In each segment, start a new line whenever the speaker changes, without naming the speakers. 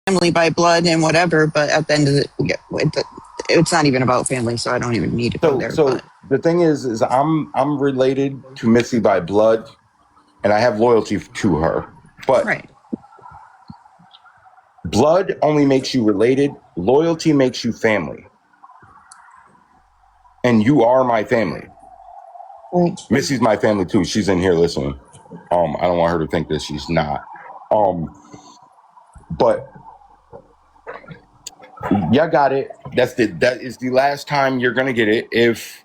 family by blood and whatever, but at the end of it's not even about family, so I don't even need to go there.
So
But
the thing is I'm related to Missy by blood, and I have loyalty to her. But
right.
blood only makes you related. Loyalty makes you family. And you are my family.
Right.
Missy's my family too. She's in here listening. I don't want her to think that she's not. But yeah, got it. That is the last time you're gonna get it. If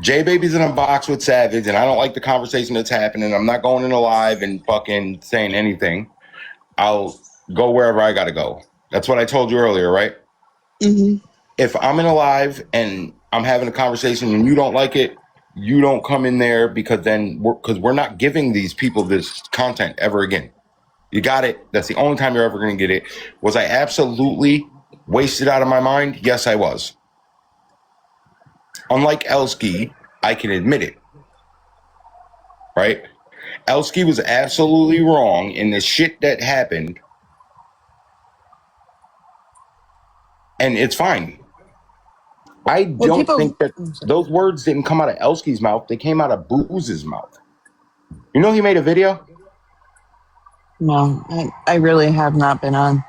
J Baby's in a box with Savage and I don't like the conversation that's happening, I'm not going in a live and fucking saying anything. I'll go wherever I gotta go. That's what I told you earlier, right?
Mm-hmm.
If I'm in a live and I'm having a conversation and you don't like it, you don't come in there because we're not giving these people this content ever again. You got it. That's the only time you're ever going to get it. Was I absolutely wasted out of my mind? Yes, I was. Unlike Elsky, I can admit it. Right? Elsky was absolutely wrong in the shit that happened. And it's fine. I don't think that those words didn't come out of Elsky's mouth. They came out of Booz's mouth. You know he made a video?
No, I really have not been on.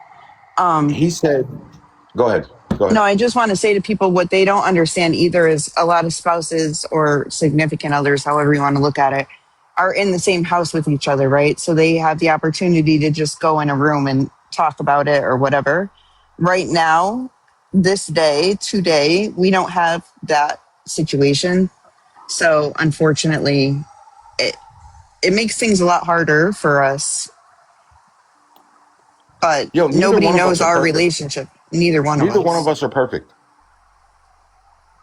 He said, go ahead.
No, I just want to say to people what they don't understand either is a lot of spouses or significant others, however you want to look at it, are in the same house with each other, right? So they have the opportunity to just go in a room and talk about it or whatever. Right now, this day, today, we don't have that situation. So unfortunately, it makes things a lot harder for us. But nobody knows our relationship. Neither one of
us are perfect.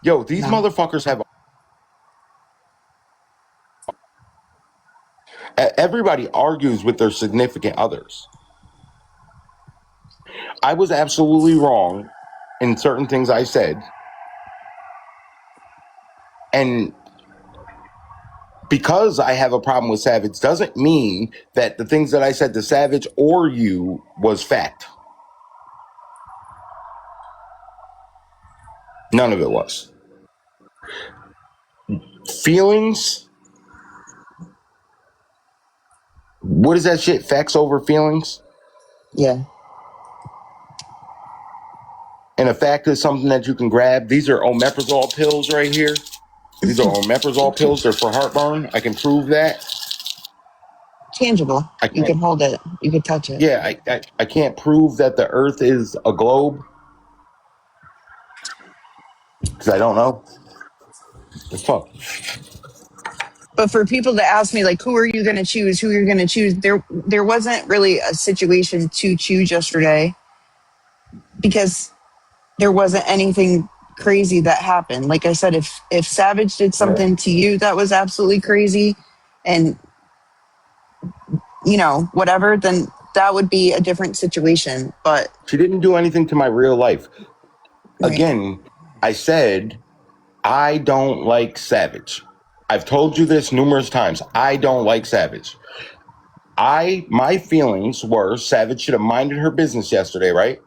Yo, these motherfuckers have... Everybody argues with their significant others. I was absolutely wrong in certain things I said. And because I have a problem with Savage doesn't mean that the things that I said to Savage or you was fact. None of it was. Feelings? What is that shit? Facts over feelings?
Yeah.
And a fact is something that you can grab. These are omeprazole pills right here. These are omeprazole pills. They're for heartburn. I can prove that.
Tangible. You can hold it. You can touch it.
Yeah, I can't prove that the earth is a globe. Because I don't know. It's tough.
But for people to ask me, like, who are you going to choose? Who you're going to choose? There wasn't really a situation to choose yesterday because there wasn't anything crazy that happened. Like I said, if Savage did something to you that was absolutely crazy and, you know, whatever, then that would be a different situation. But
she didn't do anything to my real life. Right. Again, I said, I don't like Savage. I've told you this numerous times. I don't like Savage. My feelings were Savage should have minded her business yesterday, right?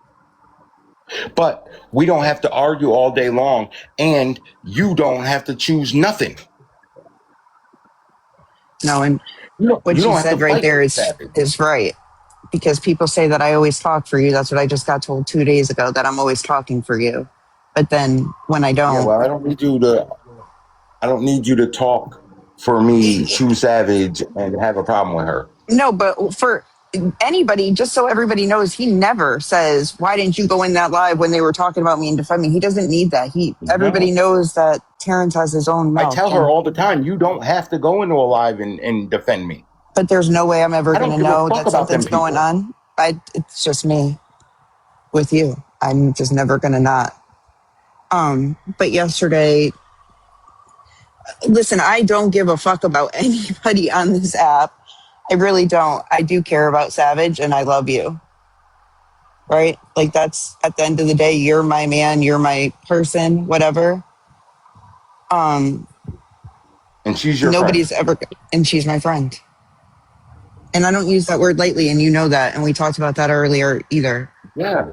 But we don't have to argue all day long, and you don't have to choose nothing.
No, and what you said right there is right. Because people say that I always talk for you. That's what I just got told 2 days ago, that I'm always talking for you. But then when I don't...
Yeah, well, I don't need you to talk for me, choose Savage, and have a problem with her.
No, but for anybody, just so everybody knows, he never says, why didn't you go in that live when they were talking about me and defend me? He doesn't need that. Everybody knows that Terrence has his own mouth.
I tell her all the time, you don't have to go into a live and defend me.
But there's no way I'm ever going to know that something's going on. It's just me with you. I'm just never going to not. But yesterday, listen, I don't give a fuck about anybody on this app. I really don't. I do care about Savage and I love you. Right? Like, that's at the end of the day, you're my man, you're my person, whatever.
And she's your friend.
And she's my friend. And I don't use that word lightly, and you know that, and we talked about that earlier either.
Yeah.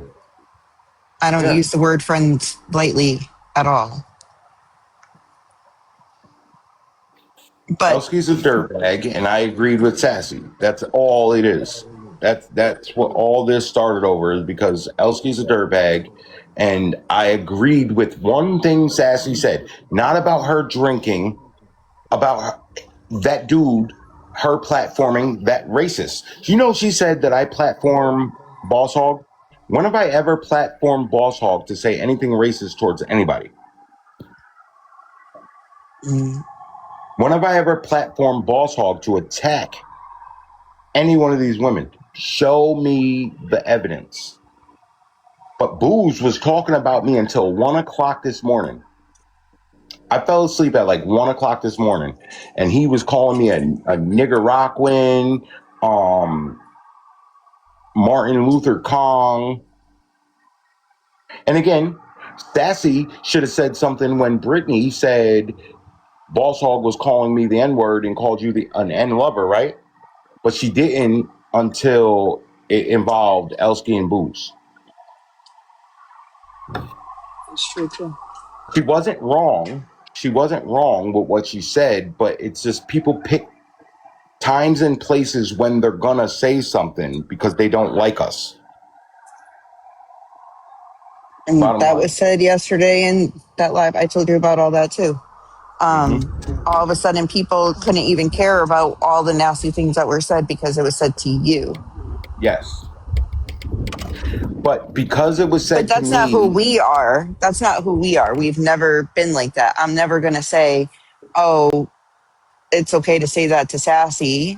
I don't
Yeah.
use the word friends lightly at all. But
Elsky's a dirtbag, and I agreed with Sassy. That's all it is. That's what all this started over is because Elsky's a dirtbag, and I agreed with one thing Sassy said, not about her drinking, about that dude, her platforming that racist. You know, she said that I platform Boss Hog. When have I ever platformed Boss Hog to say anything racist towards anybody? When have I ever platformed Boss Hog to attack any one of these women? Show me the evidence. But Booze was talking about me until 1 o'clock this morning. I fell asleep at like 1 o'clock this morning, and he was calling me a Nicaraguan, Martin Luther Kong. And again, Sassy should have said something when Brittany said Boss Hog was calling me the N-word and called you an N-lover, right? But she didn't until it involved Elsky and Booze.
that's true too.
She wasn't wrong. She wasn't wrong with what she said, but it's just people pick times and places when they're gonna say something because they don't like us.
And
Bottom
that
line.
was said yesterday in that live. I told you about all that too. All of a sudden, people couldn't even care about all the nasty things that were said because it was said to you.
Yes. But because it was said
But that's
to
not who
me,
we are. That's not who we are. We've never been like that. I'm never going to say, oh, it's okay to say that to Sassy,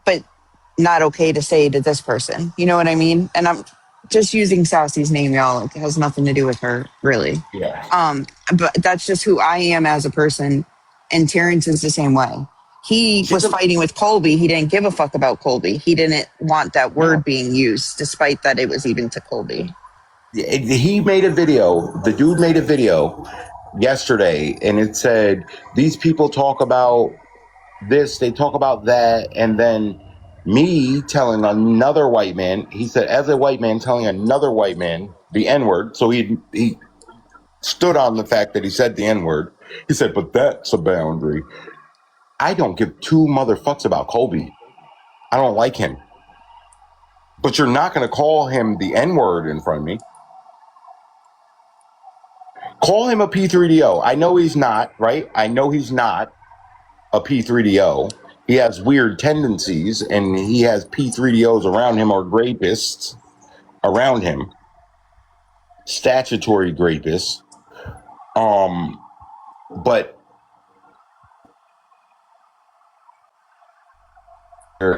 but not okay to say to this person. You know what I mean? And I'm just using Sassy's name, y'all. It has nothing to do with her, really.
yeah.
But that's just who I am as a person. And Terrence is the same way. He
She's
was fighting with Colby. He didn't give a fuck about Colby. He didn't want that word being used, despite that it was even to Colby.
He made a video. The dude made a video yesterday, and it said these people talk about this, they talk about that, and then me telling another white man. He said, as a white man telling another white man the N word. So he stood on the fact that he said the N word. He said, but that's a boundary. I don't give two motherfucks about Colby. I don't like him. But you're not going to call him the N word in front of me. Call him a P3DO. I know he's not, right? I know he's not a P3DO. He has weird tendencies, and he has P3DOs around him or rapists around him, statutory rapists. But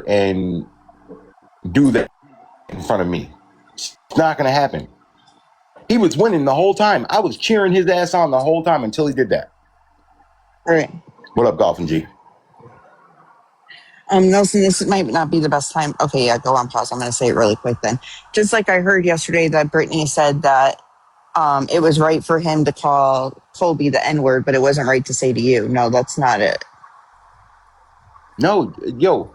and do that in front of me. It's not going to happen. He was winning the whole time. I was cheering his ass on the whole time until he did that.
Right.
What up, Golf and G?
Nelson, this might not be the best time. Okay, yeah, go on pause. I'm going to say it really quick then. Just like I heard yesterday that Brittany said that it was right for him to call Colby the N-word, but it wasn't right to say to you. No, that's not it.
No, yo.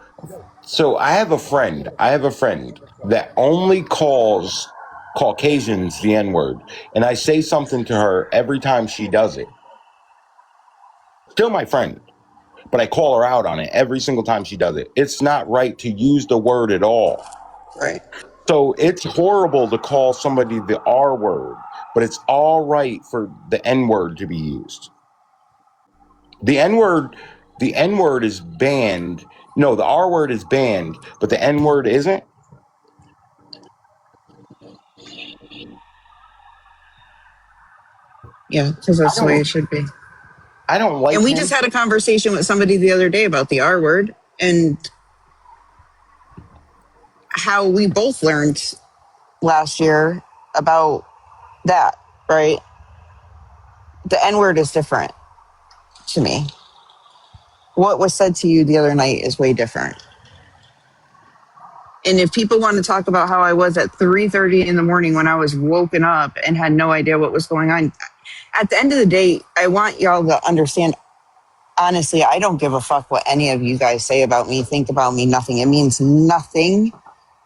So I have a friend that only calls Caucasians the N-word. And I say something to her every time she does it. Still my friend. But I call her out on it every single time she does it. It's not right to use the word at all.
Right.
So it's horrible to call somebody the R word, but it's all right for the N word to be used. The N word is banned. No, the R word is banned, but the N word isn't.
Yeah, because that's the way it should be.
I don't like
And we
him.
just had a conversation with somebody the other day about the R word and how we both learned last year about that, right? The N word is different to me. What was said to you the other night is way different. And if people want to talk about how I was at 3:30 in the morning when I was woken up and had no idea what was going on, at the end of the day, I want y'all to understand, honestly, I don't give a fuck what any of you guys say about me, think about me, nothing. It means nothing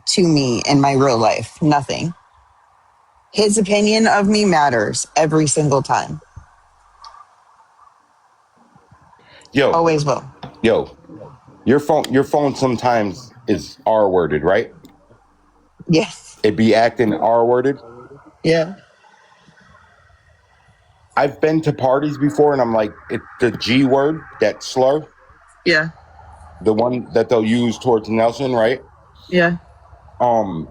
to me in my real life. Nothing. His opinion of me matters every single time.
Yo,
Always will.
yo, your phone sometimes is R worded, right?
Yes.
It be acting R worded.
Yeah.
I've been to parties before and I'm like, it's the G word, that slur,
Yeah.
the one that they'll use towards Nelson, right?
Yeah.
Um,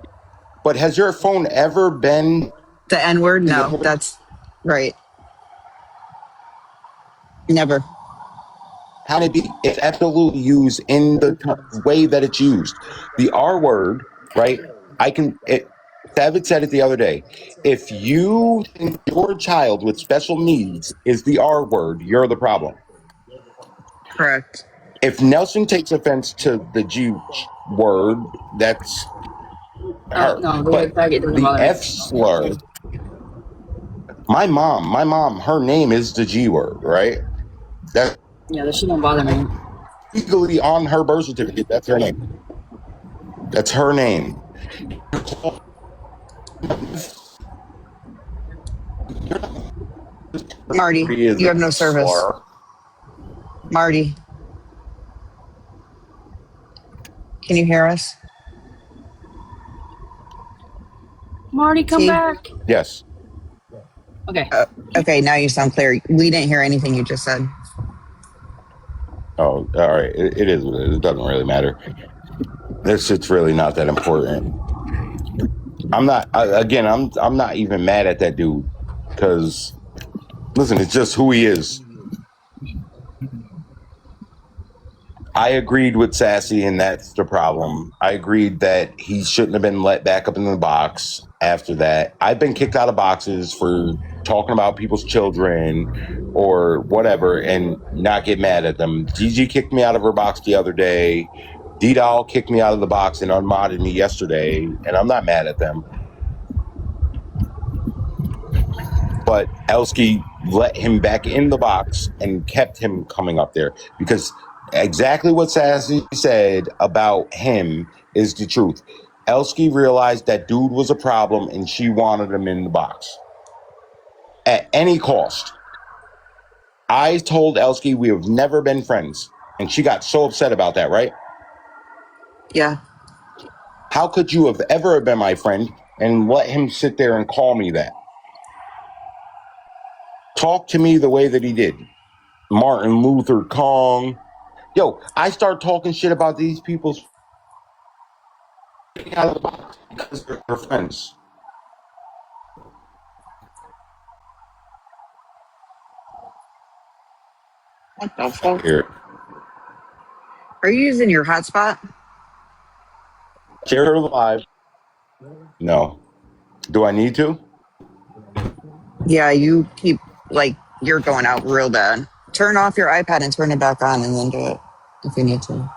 but has your phone ever been
The N word?
the
No,
other?
that's right. Never.
How it be? It's absolutely used in the way that it's used. The R word, right? I can. David said it the other day. If you think your child with special needs is the R word, you're the problem.
Correct.
If Nelson takes offense to the G word, that's her.
No, the word
But
faggot doesn't
the
bother me.
F slur, my mom, her name is the G word, right? That's
Yeah, that shit don't bother me.
legally on her birth certificate. That's her name. That's her name.
Marty,
Is
you have no
a
service.
slur.
Marty, can you hear us?
Marty, come
T?
back.
Yes.
Okay.
Okay, now you sound clear. We didn't hear anything you just said.
Oh, all right. It is what it is. It doesn't really matter. This shit's really not that important. I'm not. Again, I'm not even mad at that dude because listen, it's just who he is. I agreed with Sassy, and that's the problem. I agreed that he shouldn't have been let back up in the box after that. I've been kicked out of boxes for talking about people's children or whatever and not get mad at them. Gigi kicked me out of her box the other day. D-Doll kicked me out of the box and unmodded me yesterday, and I'm not mad at them. But Elsky let him back in the box and kept him coming up there because exactly what Sassy said about him is the truth. Elsky realized that dude was a problem and she wanted him in the box at any cost. I told Elsky we have never been friends, and she got so upset about that, right?
Yeah.
How could you have ever been my friend and let him sit there and call me that? Talk to me the way that he did. Martin Luther King. Yo, I start talking shit about these people's out of the box because they're friends.
What the fuck?
Here,
Are you using your hotspot?
share her live. No. Do I need to?
Yeah, you keep, like, you're going out real bad. Turn off your iPad and turn it back on and then do it if you need to.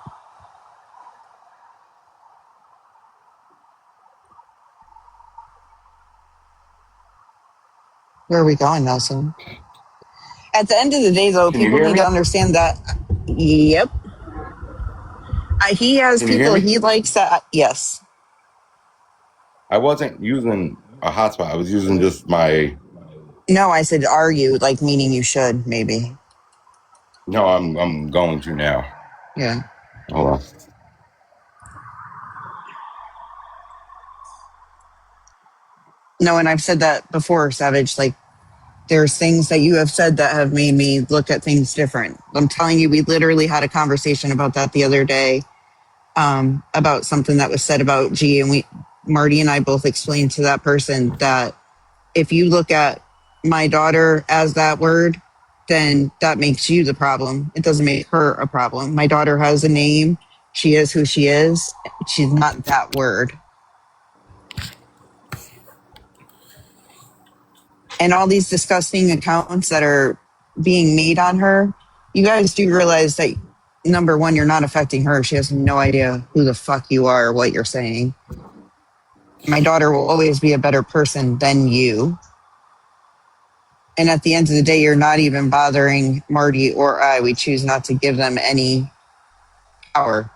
Where are we going, Nelson? At the end of the day, though,
Can you
people
hear
need
me?
to understand that, yep. He has
Can you hear
people
me?
he likes that, yes.
I wasn't using a hotspot. I was using just my.
No, I said, are you? Like, meaning you should, maybe.
No, I'm going to now.
Yeah.
Hold on.
No, and I've said that before, Savage. Like, there's things that you have said that have made me look at things different. I'm telling you, we literally had a conversation about that the other day, about something that was said about G, and Marty and I both explained to that person that if you look at my daughter as that word, then that makes you the problem. It doesn't make her a problem. My daughter has a name. She is who she is. She's not that word. And all these disgusting accounts that are being made on her, you guys do realize that, number one, you're not affecting her. She has no idea who the fuck you are or what you're saying. My daughter will always be a better person than you. And at the end of the day, you're not even bothering Marty or I. We choose not to give them any power.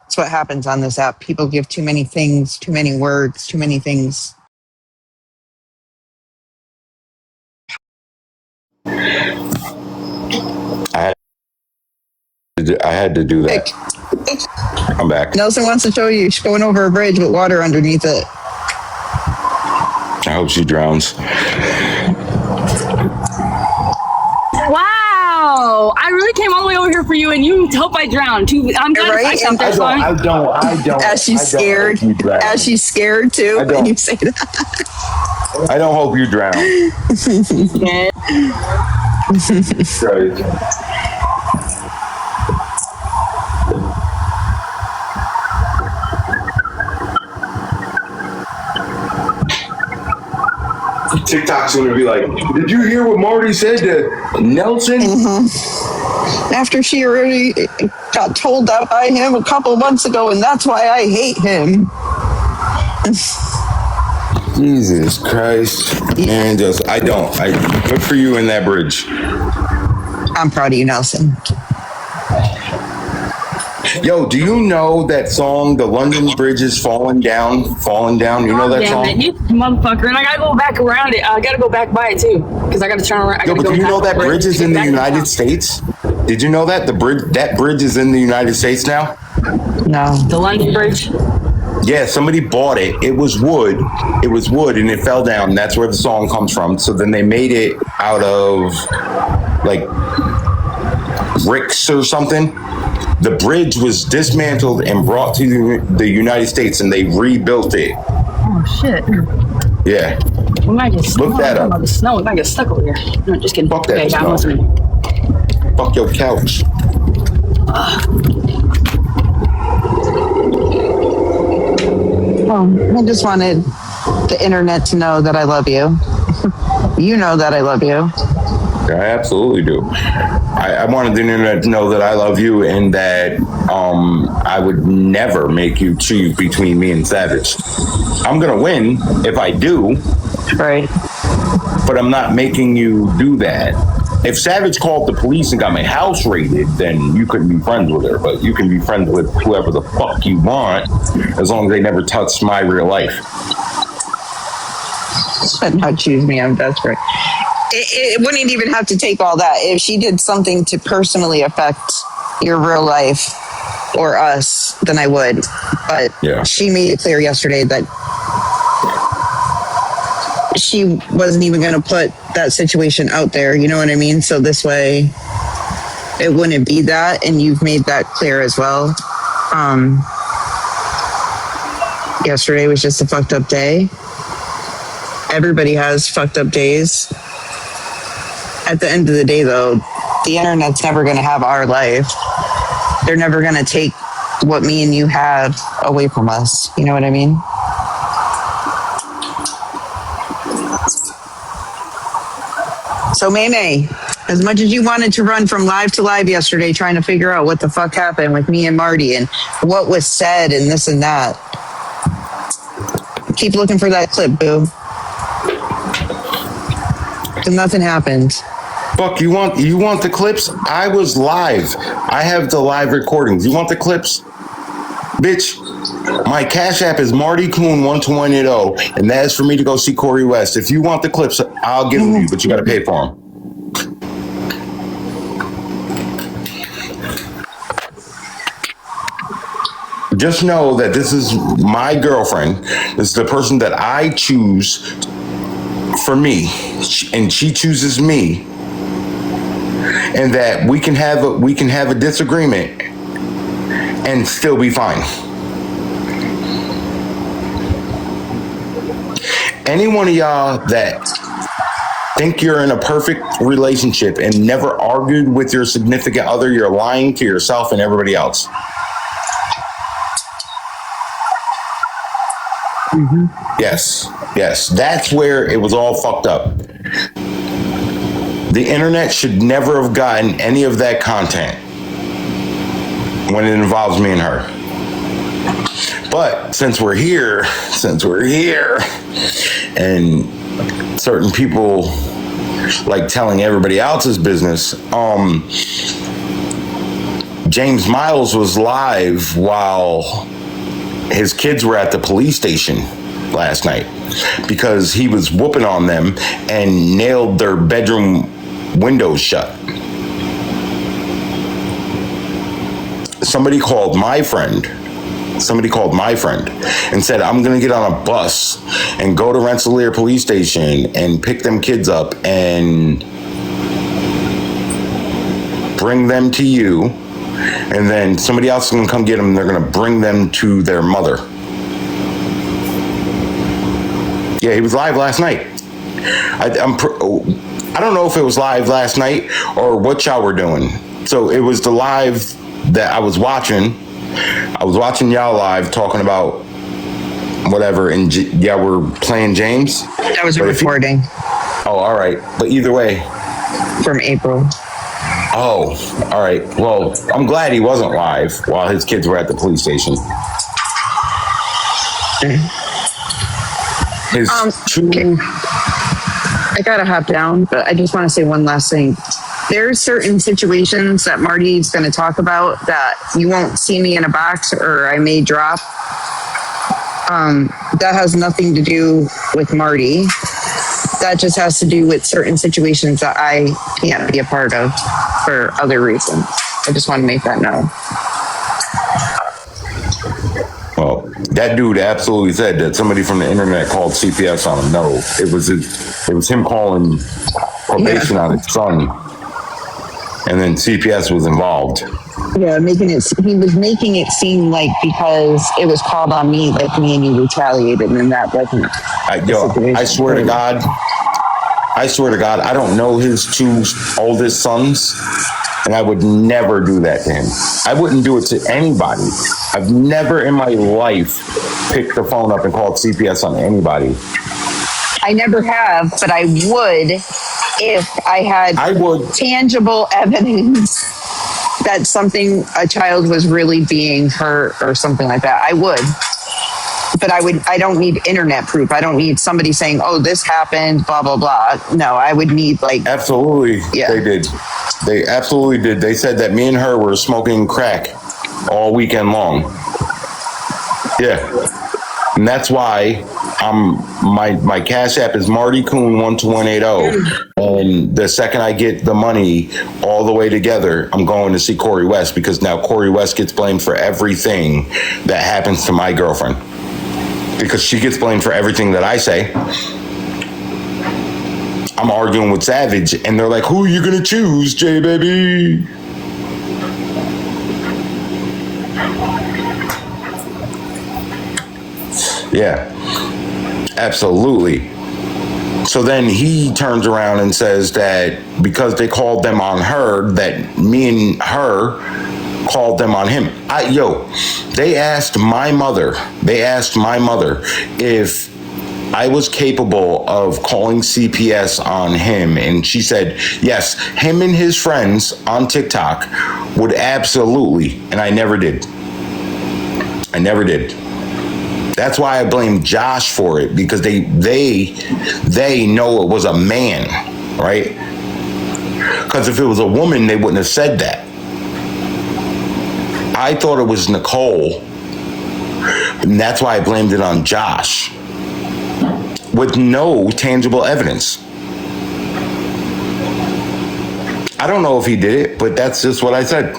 That's what happens on this app. People give too many things, too many words, too many things
I had to do that. I'm back.
Nelson wants to show you she's going over a bridge with water underneath it.
I hope she drowns.
Wow! I really came all the way over here for you, and you hope I drown. I'm glad
Right?
I stopped there.
I don't.
As she's scared. As she's scared too.
I don't.
And you say that.
I don't hope you drown. Right. TikTok's gonna be like, did you hear what Marty said to Nelson?
After she already got told that by him a couple months ago, and that's why I hate him.
Jesus Christ. Man, good for you in that bridge.
I'm proud of you, Nelson.
Yo, do you know that song, The London Bridge is Falling Down? You know that
Damn
song?
it, you motherfucker! And I gotta go back around it. I gotta go back by it too, because I gotta turn around.
Yo, but do you know that bridge is in the United States? Did you know that that bridge is in the United States now?
No.
The London Bridge.
Yeah, somebody bought it. It was wood, and it fell down. That's where the song comes from. So then they made it out of like bricks or something. The bridge was dismantled and brought to the United States, and they rebuilt it.
Oh shit!
Yeah.
We might get
Look that up.
The snow. We might get stuck over here. No, just kidding.
Fuck that
Okay,
snow.
I'm listening.
Fuck your couch.
I just wanted the internet to know that I love you. You know that I love you.
I absolutely do. I wanted the internet to know that I love you and that I would never make you choose between me and Savage. I'm going to win if I do.
Right.
But I'm not making you do that. If Savage called the police and got my house raided, then you couldn't be friends with her. But you can be friends with whoever the fuck you want, as long as they never touch my real life.
But not choose me. I'm desperate. It wouldn't even have to take all that. If she did something to personally affect your real life or us, then I would. But
Yeah.
She made it clear yesterday that she wasn't even going to put that situation out there. You know what I mean? So this way it wouldn't be that. And you've made that clear as well. Yesterday was just a fucked up day. Everybody has fucked up days. At the end of the day, though, the internet's never going to have our life. They're never going to take what me and you have away from us. You know what I mean? So, May, as much as you wanted to run from live to live yesterday trying to figure out what the fuck happened with me and Marty and what was said and this and that, keep looking for that clip, boo. And nothing happened.
Fuck, you want the clips? I was live. I have the live recordings. You want the clips? Bitch, my Cash App is Marty Coon 1210, and that is for me to go see Corey West. If you want the clips, I'll give them to you, but you got to pay for them. Just know that this is my girlfriend. This is the person that I choose for me, and she chooses me, and that we can have a disagreement and still be fine. Any one of y'all that think you're in a perfect relationship and never argued with your significant other, you're lying to yourself and everybody else. Mm-hmm. Yes, that's where it was all fucked up. The internet should never have gotten any of that content when it involves me and her. But since we're here, and certain people like telling everybody else's business, James Miles was live while his kids were at the police station last night because he was whooping on them and nailed their bedroom windows shut. Somebody called my friend and said, I'm going to get on a bus and go to Rensselaer police station and pick them kids up and bring them to you. And then somebody else is going to come get them and they're going to bring them to their mother. Yeah, he was live last night. I don't know if it was live last night or what y'all were doing. So it was the live that I was watching. I was watching y'all live talking about whatever, and y'all were playing James.
That was a recording
Oh, all right. But either way.
from April.
Oh, all right. Well, I'm glad he wasn't live while his kids were at the police station. His
I gotta hop down, but I just want to say one last thing. There's certain situations that Marty's going to talk about that you won't see me in a box or I may drop. That has nothing to do with Marty. That just has to do with certain situations that I can't be a part of for other reasons. I just want to make that known.
Well, that dude absolutely said that somebody from the internet called CPS on him. No, it was him calling probation on his son, and then CPS was involved.
Yeah, he was making it seem like because it was called on me, like me and you retaliated, and that wasn't.
I swear to God, I don't know his two oldest sons, and I would never do that to him. I wouldn't do it to anybody. I've never in my life picked the phone up and called CPS on anybody.
I never have, but I would if I had tangible evidence that a child was really being hurt or something like that. I would. But I don't need internet proof. I don't need somebody saying, oh, this happened, blah, blah, blah. No, I would need
Absolutely. Yeah. They did. They absolutely did. They said that me and her were smoking crack all weekend long. Yeah. And that's why my Cash App is Marty Coon 12180. And the second I get the money all the way together, I'm going to see Corey West, because now Corey West gets blamed for everything that happens to my girlfriend. Because she gets blamed for everything that I say. I'm arguing with Savage, and they're like, who are you going to choose, J baby? Yeah, absolutely. So then he turns around and says that because they called them on her, that me and her called them on him. They asked my mother if I was capable of calling CPS on him, and she said, yes, him and his friends on TikTok would absolutely, and I never did. That's why I blame Josh for it, because they know it was a man, right? Because if it was a woman, they wouldn't have said that. I thought it was Nicole, and that's why I blamed it on Josh, with no tangible evidence. I don't know if he did it, but that's just what I said.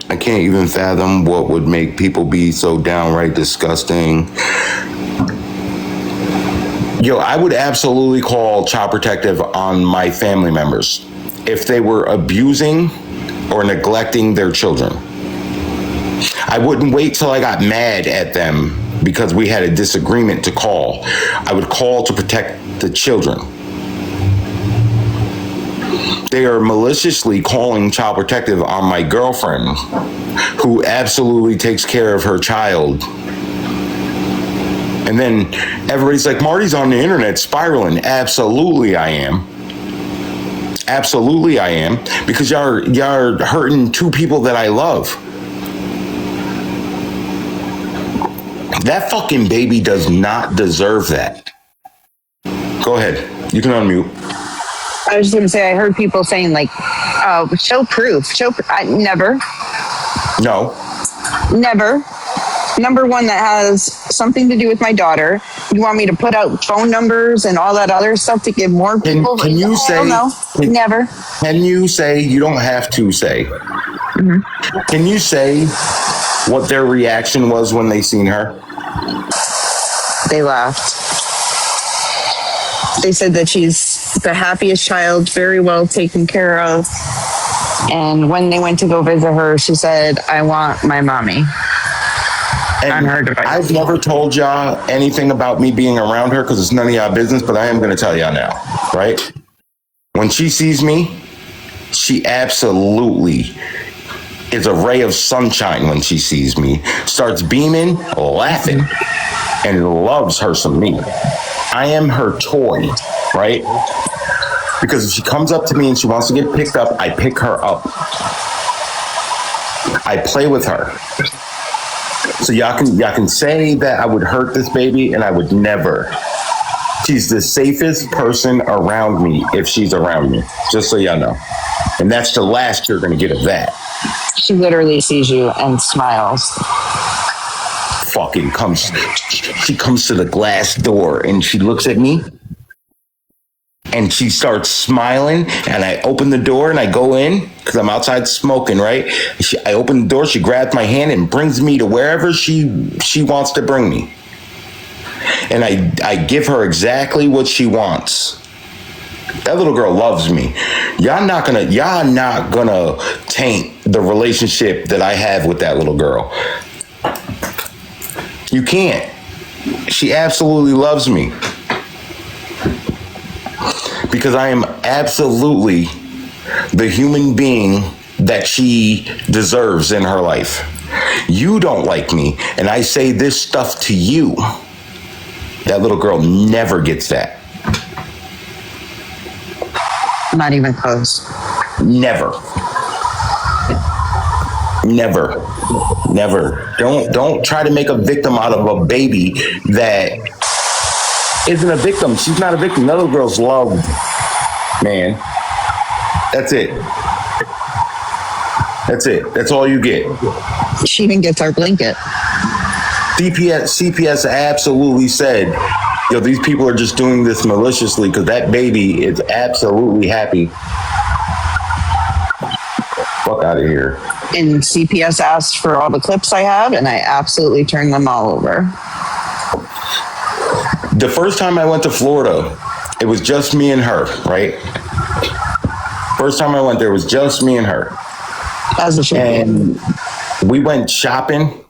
I can't even fathom what would make people be so downright disgusting. I would absolutely call Child Protective on my family members if they were abusing or neglecting their children. I wouldn't wait till I got mad at them because we had a disagreement to call. I would call to protect the children. They are maliciously calling Child Protective on my girlfriend, who absolutely takes care of her child. And then everybody's like, Marty's on the internet spiraling. Absolutely I am. Absolutely I am. Because y'all are hurting two people that I love. That fucking baby does not deserve that. Go ahead. You can unmute.
I was just going to say, I heard people saying show proof. Never.
No.
Never. number one, that has something to do with my daughter. You want me to put out phone numbers and all that other stuff to give more people?
Can you say?
No, never.
Can you say? You don't have to say. Can you say what their reaction was when they seen her?
They laughed. They said that she's the happiest child, very well taken care of. And when they went to go visit her, she said, "I want my mommy."
And
On her device.
I've never told y'all anything about me being around her because it's none of y'all business, but I am going to tell y'all now, right? When she sees me, she absolutely is a ray of sunshine when she sees me, starts beaming, laughing, and loves her some me. I am her toy, right? Because if she comes up to me and she wants to get picked up, I pick her up. I play with her. So y'all can say that I would hurt this baby, and I would never. She's the safest person around me if she's around me, just so y'all know. And that's the last you're gonna get of that.
She literally sees you and smiles.
Fucking comes, she comes to the glass door and she looks at me and she starts smiling, and I open the door and I go in because I'm outside smoking, right? I open the door, she grabs my hand and brings me to wherever she wants to bring me. And I give her exactly what she wants. That little girl loves me. Y'all not gonna taint the relationship that I have with that little girl. You can't. She absolutely loves me. Because I am absolutely the human being that she deserves in her life. You don't like me, and I say this stuff to you. That little girl never gets that.
Not even close.
Never. Never. Never. Don't try to make a victim out of a baby that isn't a victim. She's not a victim. That little girl's loved, man. That's it. That's it. That's all you get.
She even gets our blanket.
CPS absolutely said, yo, these people are just doing this maliciously because that baby is absolutely happy. Fuck out of here.
And CPS asked for all the clips I have, and I absolutely turned them all over.
The first time I went to Florida, it was just me and her, right? First time I went there, it was just me and her.
As it should be.
And we went shopping,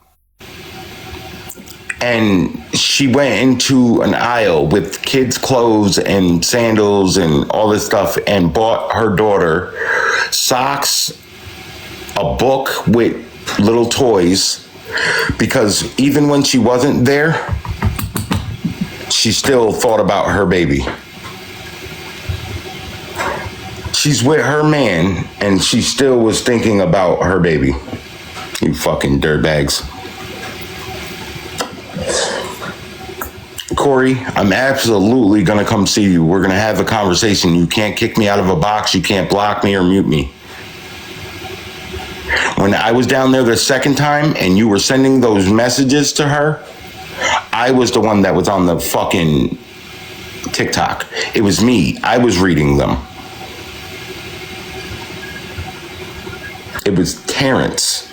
and she went into an aisle with kids' clothes and sandals and all this stuff and bought her daughter socks, a book with little toys, because even when she wasn't there, she still thought about her baby. She's with her man, and she still was thinking about her baby. You fucking dirtbags. Corey, I'm absolutely gonna come see you. We're gonna have a conversation. You can't kick me out of a box. You can't block me or mute me. When I was down there the second time and you were sending those messages to her, I was the one that was on the fucking TikTok. It was me. I was reading them. It was Terrence.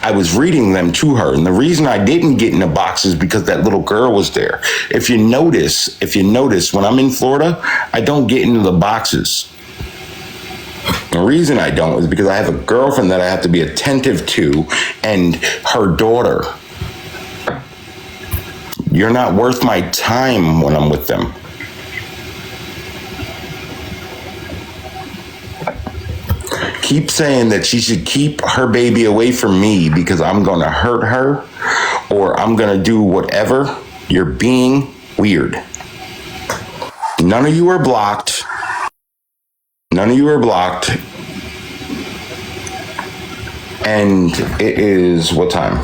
I was reading them to her. And the reason I didn't get in the box is because that little girl was there. If you notice, when I'm in Florida, I don't get into the boxes. The reason I don't is because I have a girlfriend that I have to be attentive to, and her daughter. You're not worth my time when I'm with them. Keep saying that she should keep her baby away from me because I'm going to hurt her or I'm going to do whatever. You're being weird. None of you are blocked. None of you are blocked. And it is what time?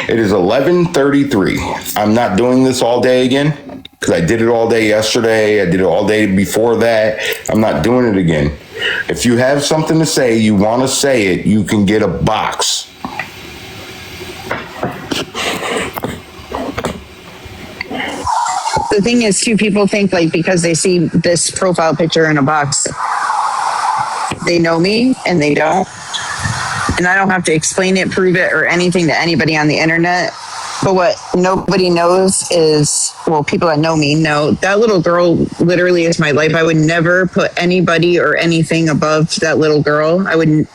It is 11:33. I'm not doing this all day again because I did it all day yesterday. I did it all day before that. I'm not doing it again. If you have something to say, you want to say it, you can get a box.
The thing is, too, people think like because they see this profile picture in a box, they know me, and they don't. And I don't have to explain it, prove it, or anything to anybody on the internet. But what nobody knows is, well, people that know me know that little girl literally is my life. I would never put anybody or anything above that little girl. I wouldn't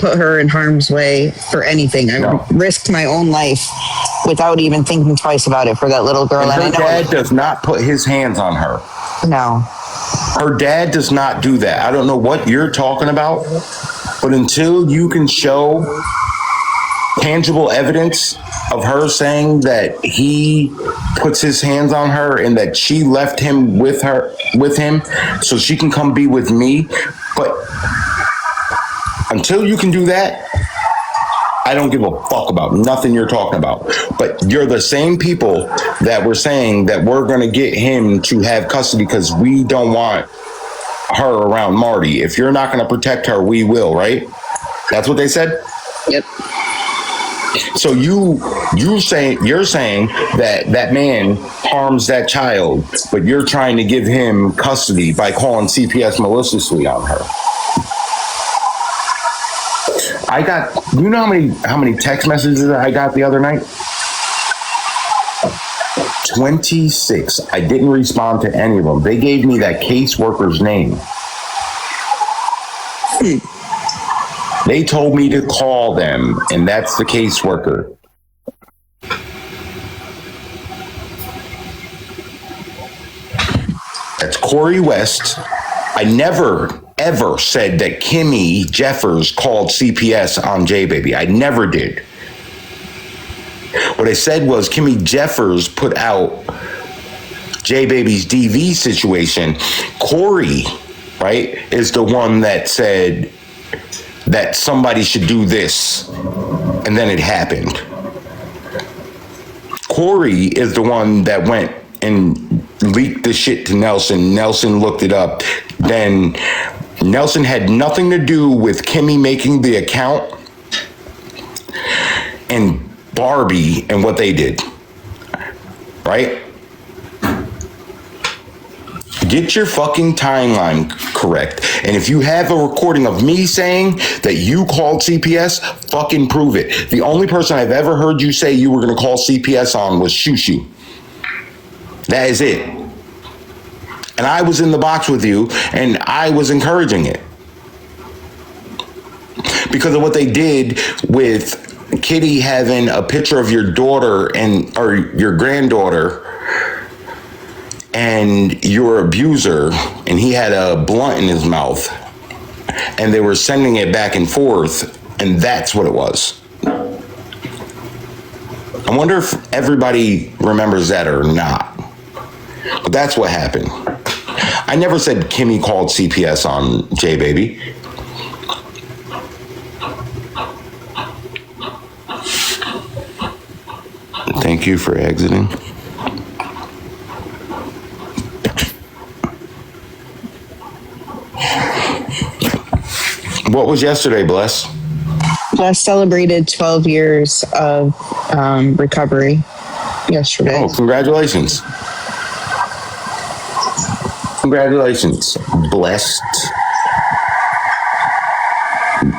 put her in harm's way for anything. I would risk my own life without even thinking twice about it for that little girl.
And
And
her
I know
dad does not put his hands on her.
no.
Her dad does not do that. I don't know what you're talking about, but until you can show tangible evidence of her saying that he puts his hands on her and that she left him with him so she can come be with me, but until you can do that, I don't give a fuck about nothing you're talking about. But you're the same people that were saying that we're going to get him to have custody because we don't want her around Marty. If you're not going to protect her, we will, right? That's what they said?
Yep.
So you're saying that man harms that child, but you're trying to give him custody by calling CPS maliciously on her. You know how many text messages I got the other night? 26. I didn't respond to any of them. They gave me that caseworker's name. They told me to call them, and that's the caseworker. That's Corey West. I never, ever said that Kimmy Jeffers called CPS on J Baby. I never did. What I said was Kimmy Jeffers put out J Baby's DV situation. Corey, right, is the one that said that somebody should do this, and then it happened. Corey is the one that went and leaked the shit to Nelson. Nelson looked it up. Then Nelson had nothing to do with Kimmy making the account and Barbie and what they did. Right? Get your fucking timeline correct. And if you have a recording of me saying that you called CPS, fucking prove it. The only person I've ever heard you say you were going to call CPS on was Shushu. That is it. And I was in the box with you, and I was encouraging it. Because of what they did with Kitty having a picture of your daughter or your granddaughter and your abuser, and he had a blunt in his mouth, and they were sending it back and forth, and that's what it was. I wonder if everybody remembers that or not. But that's what happened. I never said Kimmy called CPS on J Baby. Thank you for exiting. What was yesterday, Bless?
Bless celebrated 12 years of recovery yesterday.
Oh, congratulations. Congratulations. Blessed.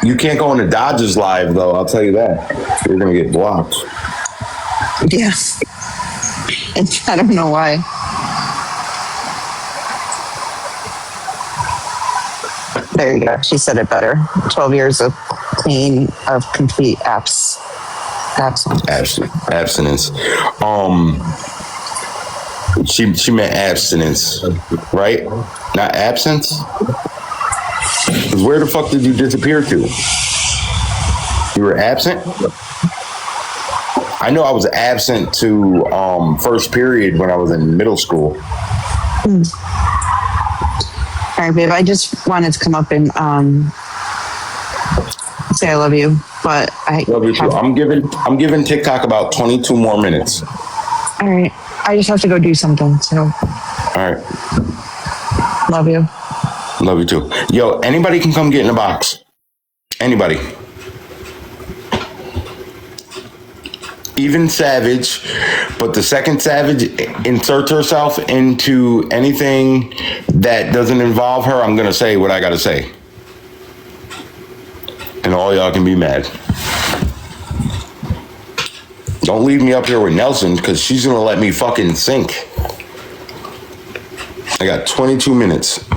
You can't go into Dodgers live, though, I'll tell you that. You're going to get blocked.
Yeah. And I don't know why. There you go. She said it better. 12 years of complete abstinence.
Abstinence. She meant abstinence, right? Not absence? 'Cause where the fuck did you disappear to? You were absent? I know I was absent to first period when I was in middle school.
All right, babe. I just wanted to come up and say I love you, but I
Love you too. I'm giving TikTok about 22 more minutes.
All right. I just have to go do something. So.
All right.
Love you.
Love you too. Yo, anybody can come get in the box. Anybody. even Savage, but the second Savage inserts herself into anything that doesn't involve her, I'm gonna say what I gotta say. And all y'all can be mad. Don't leave me up here with Nelson, because she's gonna let me fucking sink. I got 22 minutes.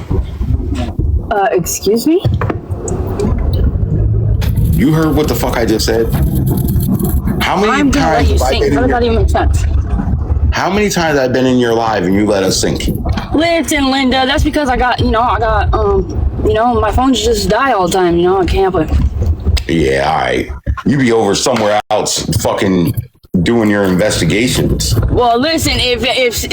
Excuse me?
You heard what the fuck I just said? How many
I'm gonna let
times
you
have I
sink.
been
How
in
does that
your,
even make sense?
how many times I've been in your live and you let us sink?
Listen, Linda, that's because I got, my phones just die all the time, I can't help it.
Yeah, all right. You be over somewhere else fucking doing your investigations.
Well, listen,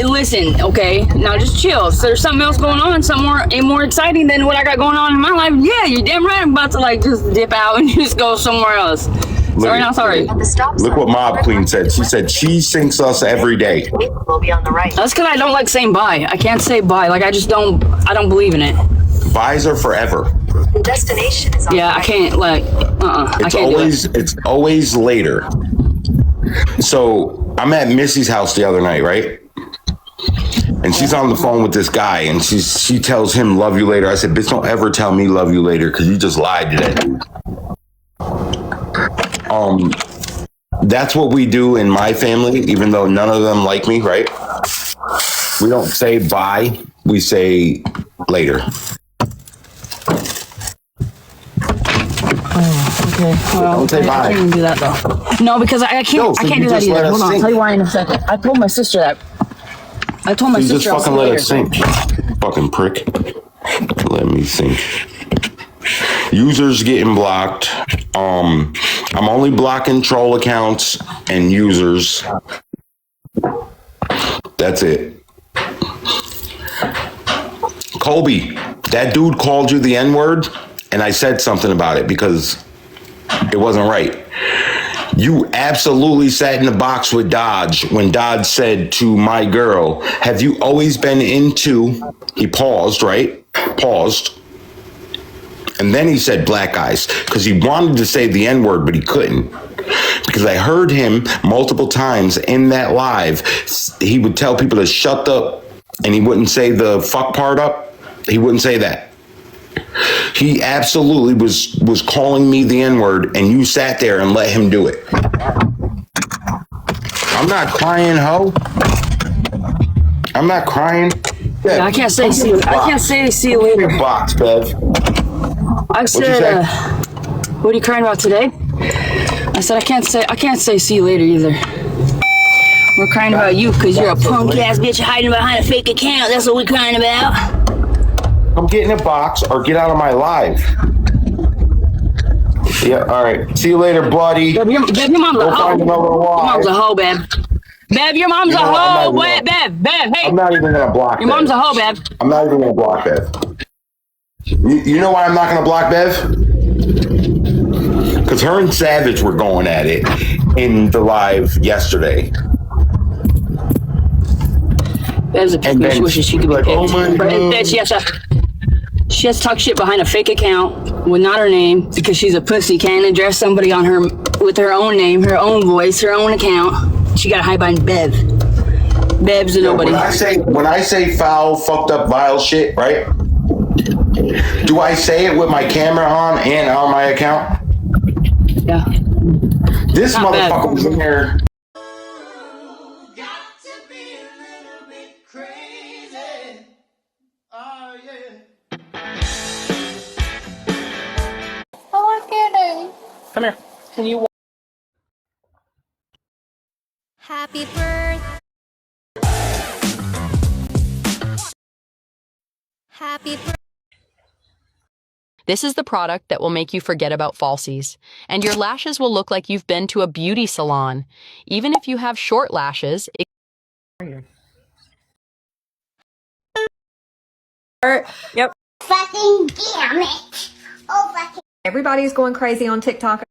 listen, okay, now just chill. If there's something else going on, something more exciting than what I got going on in my life, yeah, you're damn right I'm about to, just dip out and just go somewhere else. Sorry, not sorry.
Look what Mob Queen said. She said she sinks us every day.
Will be on the right.
That's because I don't like saying bye. I can't say bye. I don't believe in it.
Buys are forever.
The destination is on
Yeah,
the
I
right.
can't, I can't do it.
It's always later. So I'm at Missy's house the other night, right? And she's on the phone with this guy, and she tells him, "Love you later." I said, "Bitch, don't ever tell me love you later, because you just lied to that dude." That's what we do in my family, even though none of them like me, right? We don't say bye, we say later.
Okay, well,
Don't say
I
bye.
can't even do that though. No, because I can't.
No, so
I can't
you
do that
just
either.
let us
Hold on, I'll
sink.
tell you why in a second. I told my sister that. I told my
You just
sister I'll see
fucking
you
let
later.
us sink. Fucking prick. Let me sink. Users getting blocked. I'm only blocking troll accounts and users. That's it. Colby, that dude called you the N-word, and I said something about it because it wasn't right. You absolutely sat in the box with Dodge when Dodge said to my girl, "Have you always been into," he paused, right? Paused. And then he said black guys, because he wanted to say the N-word, but he couldn't. Because I heard him multiple times in that live. He would tell people to shut up, and he wouldn't say the fuck part up. He wouldn't say that. He absolutely was calling me the N-word, and you sat there and let him do it. I'm not crying, ho. I'm not crying.
Yeah, I can't say see you. I can't say see you later.
Box, Bev.
I said, what are you crying about today? I said I can't say see you later either. We're crying about you because you're a punk ass bitch hiding behind a fake account. That's what we're crying about.
Come get in a box or get out of my live. Yeah, all right. See you later, buddy.
Bev, your mom's a
Go
hoe.
find another
Your mom's a
live.
hoe, Bev. Bev, your mom's
You
a
know what?
hoe.
I'm not
Wait, Bev, hey.
I'm not even gonna block
Your
Bev.
mom's a hoe, Bev.
I'm not even gonna block Bev. You know why I'm not gonna block Bev? Because her and Savage were going at it in the live yesterday.
Bev's a pick
And
me.
then
She wishes she could be
like,
picked.
oh my
But
God.
instead, she has to talk shit behind a fake account with not her name because she's a pussy. Can't address somebody on her with her own name, her own voice, her own account. She gotta hide behind Bev. Bev's a nobody.
When I say foul, fucked up, vile shit, right? Do I say it with my camera on and on my account?
Yeah.
This
Not bad.
motherfucker was in there.
Come here. Can you?
Happy birthday. Happy birthday.
This is the product that will make you forget about falsies, and your lashes will look like you've been to a beauty salon. Even if you have short lashes,
Yep.
Fucking damn it. Oh, fucking.
Everybody's going crazy on TikTok